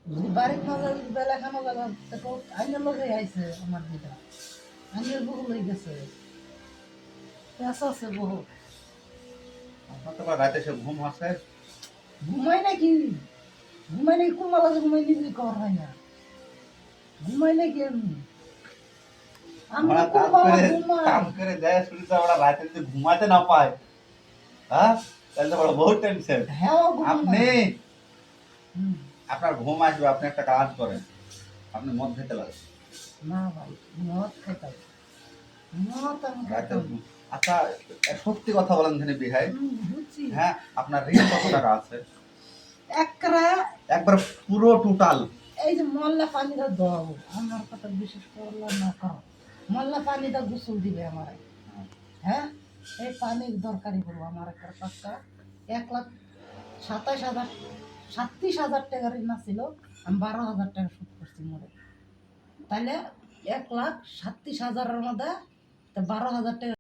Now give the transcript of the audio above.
যদি বাড়ির না যাই বেলা খানো যাবে তো আইনের লোকে আইছে আমার দিদা আইনের বহু লই গেছে পেঁচা আছে বহু আপনার তো রাতে সে ঘুম আসে। ঘুমাই নাকি ঘুমাই নাকি কোন মালা ঘুমাই নিবি কর হয় না ঘুমাই নাকি এমনি আমি আমরা কোন মালা ঘুমাই কাম করে দেয় শুনি তো আমরা রাতে যদি ঘুমাতে না পাই, হ্যাঁ, তাহলে তো বড় বহুত টেনশন। হ্যাঁ আপনি ঘুমাই হুম আপনার ঘুম আসবে, আপনি একটা কাজ করেন, আপনি মদ খেতে লাগেন না ভাই মদ খাইতাম মদ আমি রাতে খাইতাম আচ্ছা, সত্যি কথা বলেন ধনী বিহাই, বুঝছি হ্যাঁ, আপনার ঋণ কত টাকা আছে একরা একবার পুরো টোটাল? এই যে মল্লা পানিটা দাও আমার কথা বিশেষ করলে না করো মল্লা পানিটা গোসল দিবে আমার হ্যাঁ এই পানির দরকারই পড়বো আমার একটা কাজটা 1,27,000 37,000 টাকার ঋণ ছিল আমি 12,000 টাকা সুদ করছি মোড়ে তাহলে 1,37,000-এর মধ্যে 12,000 টাকা